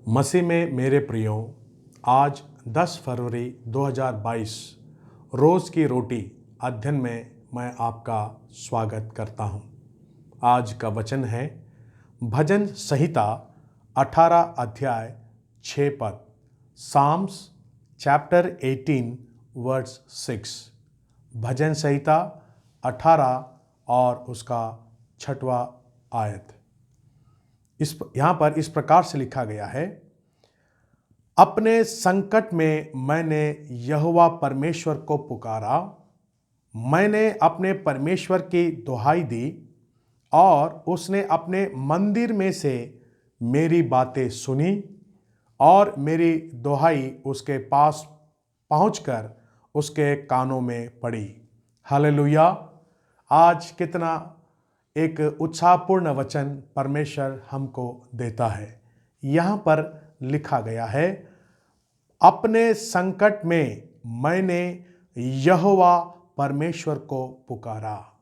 मसीह में मेरे प्रियो, आज 10 फरवरी 2022 रोज़ की रोटी अध्ययन में मैं आपका स्वागत करता हूं। आज का वचन है भजन संहिता 18 अध्याय 6 पद, साम्स चैप्टर 18 वर्स 6। भजन संहिता 18 और उसका 6वां आयत। यहाँ पर इस प्रकार से लिखा गया है, अपने संकट में मैंने यहोवा परमेश्वर को पुकारा, मैंने अपने परमेश्वर की दुहाई दी और उसने अपने मंदिर में से मेरी बातें सुनी और मेरी दुहाई उसके पास पहुंचकर उसके कानों में पड़ी। हालेलुया। आज कितना एक उत्साहपूर्ण वचन परमेश्वर हमको देता है। यहाँ पर लिखा गया है, अपने संकट में मैंने यहोवा परमेश्वर को पुकारा।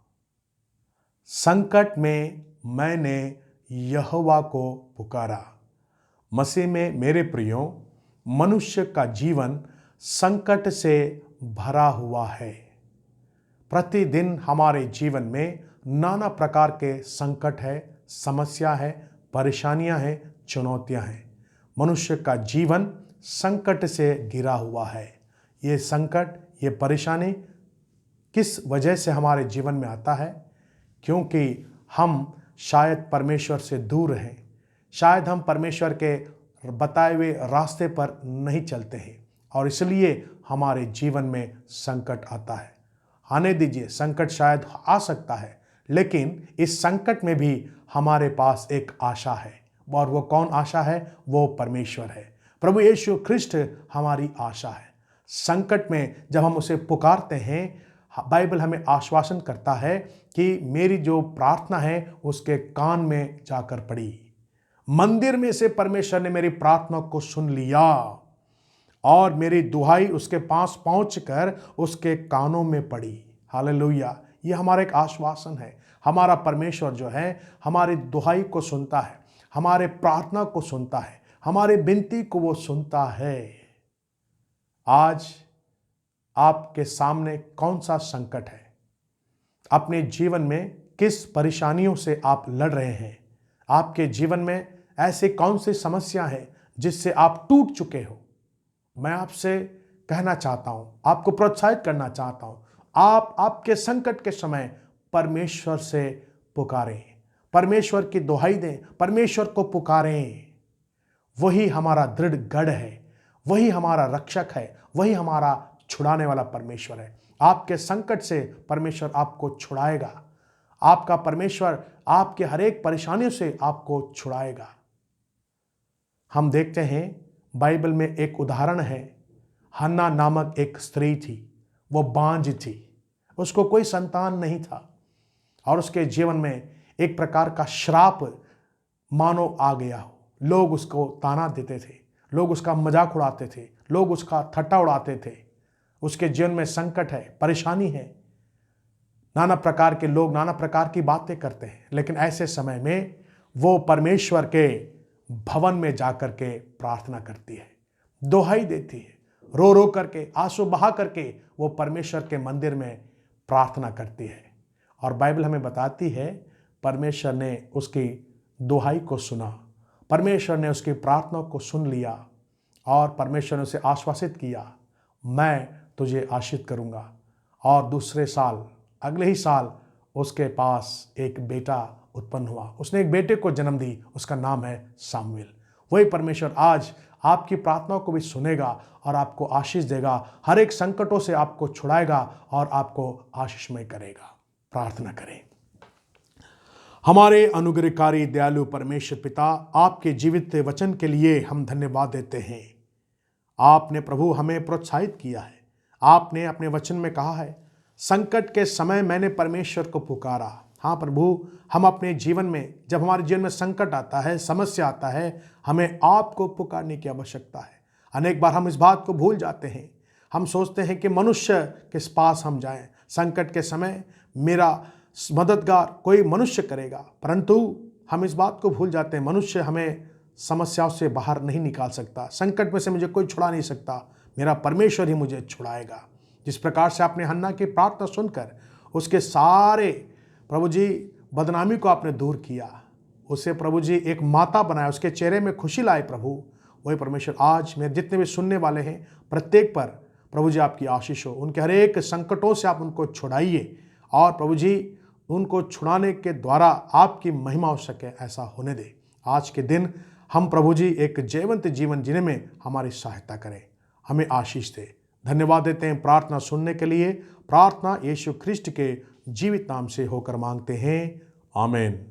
संकट में मैंने यहोवा को पुकारा। मसीह में मेरे प्रियो, मनुष्य का जीवन संकट से भरा हुआ है। प्रतिदिन हमारे जीवन में नाना प्रकार के संकट है, समस्या है, परेशानियां हैं, चुनौतियां हैं। मनुष्य का जीवन संकट से घिरा हुआ है। ये संकट, ये परेशानी किस वजह से हमारे जीवन में आता है? क्योंकि हम शायद परमेश्वर से दूर हैं, शायद हम परमेश्वर के बताए हुए रास्ते पर नहीं चलते हैं और इसलिए हमारे जीवन में संकट आता है। आने दीजिए, संकट शायद आ सकता है, लेकिन इस संकट में भी हमारे पास एक आशा है। और वो कौन आशा है? वो परमेश्वर है। प्रभु यीशु ख्रिस्ट हमारी आशा है। संकट में जब हम उसे पुकारते हैं, बाइबल हमें आश्वासन करता है कि मेरी जो प्रार्थना है उसके कान में जाकर पड़ी। मंदिर में से परमेश्वर ने मेरी प्रार्थना को सुन लिया और मेरी दुहाई उसके पास पहुंचकर उसके कानों में पड़ी। हालेलुया। ये हमारा एक आश्वासन है। हमारा परमेश्वर जो है हमारी दुहाई को सुनता है, हमारे प्रार्थना को सुनता है, हमारे विनती को वो सुनता है। आज आपके सामने कौन सा संकट है? अपने जीवन में किस परेशानियों से आप लड़ रहे हैं? आपके जीवन में ऐसे कौन सी समस्या है जिससे आप टूट चुके हो? मैं आपसे कहना चाहता हूं, आपको प्रोत्साहित करना चाहता हूं, आप आपके संकट के समय परमेश्वर से पुकारें, परमेश्वर की दुहाई दें, परमेश्वर को पुकारें। वही हमारा दृढ़ गढ़ है, वही हमारा रक्षक है, वही हमारा छुड़ाने वाला परमेश्वर है। आपके संकट से परमेश्वर आपको छुड़ाएगा। आपका परमेश्वर आपके हर एक परेशानियों से आपको छुड़ाएगा। हम देखते हैं बाइबल में एक उदाहरण है। हन्ना नामक एक स्त्री थी, वो बांझ थी, उसको कोई संतान नहीं था और उसके जीवन में एक प्रकार का श्राप मानो आ गया हो। लोग उसको ताना देते थे, लोग उसका मजाक उड़ाते थे, लोग उसका ठट्टा उड़ाते थे। उसके जीवन में संकट है, परेशानी है, नाना प्रकार के लोग नाना प्रकार की बातें करते हैं। लेकिन ऐसे समय में वो परमेश्वर के भवन में जाकर के प्रार्थना करती है, दुहाई देती है, रो रो करके, आंसू बहा करके वो परमेश्वर के मंदिर में प्रार्थना करती है। और बाइबल हमें बताती है परमेश्वर ने उसकी दुहाई को सुना, परमेश्वर ने उसकी प्रार्थना को सुन लिया और परमेश्वर ने उसे आश्वासित किया, मैं तुझे आशीष करूंगा। और दूसरे साल, अगले ही साल उसके पास एक बेटा उत्पन्न हुआ। उसने एक बेटे को जन्म दी, उसका नाम है सामुएल। वही परमेश्वर आज आपकी प्रार्थनाओं को भी सुनेगा और आपको आशीष देगा, हर एक संकटों से आपको छुड़ाएगा और आपको आशीषमय करेगा। प्रार्थना करें। हमारे अनुग्रहकारी दयालु परमेश्वर पिता, आपके जीवित वचन के लिए हम धन्यवाद देते हैं। आपने प्रभु हमें प्रोत्साहित किया है। आपने अपने वचन में कहा है, संकट के समय मैंने परमेश्वर को पुकारा। हाँ प्रभु, हम अपने जीवन में, जब हमारे जीवन में संकट आता है, समस्या आता है, हमें आपको पुकारने की आवश्यकता है। अनेक बार हम इस बात को भूल जाते हैं। हम सोचते हैं कि मनुष्य के पास हम जाएं, संकट के समय मेरा मददगार कोई मनुष्य करेगा, परंतु हम इस बात को भूल जाते हैं, मनुष्य हमें समस्याओं से बाहर नहीं निकाल सकता, संकट में से मुझे कोई छुड़ा नहीं सकता, मेरा परमेश्वर ही मुझे छुड़ाएगा। जिस प्रकार से आपने हन्ना की प्रार्थना सुनकर उसके सारे प्रभु जी बदनामी को आपने दूर किया, उसे प्रभु जी एक माता बनाया, उसके चेहरे में खुशी लाए प्रभु, वही परमेश्वर आज मेरे जितने भी सुनने वाले हैं प्रत्येक पर प्रभु जी आपकी आशीष हो, उनके हर एक संकटों से आप उनको छुड़ाइए और प्रभु जी उनको छुड़ाने के द्वारा आपकी महिमा हो सके, ऐसा होने दे। आज के दिन हम प्रभु जी एक जीवंत जीवन जीने में हमारी सहायता करें, हमें आशीष दे। धन्यवाद देते हैं प्रार्थना सुनने के लिए। प्रार्थना यीशु ख्रिस्ट के जीवित नाम से होकर मांगते हैं, आमीन।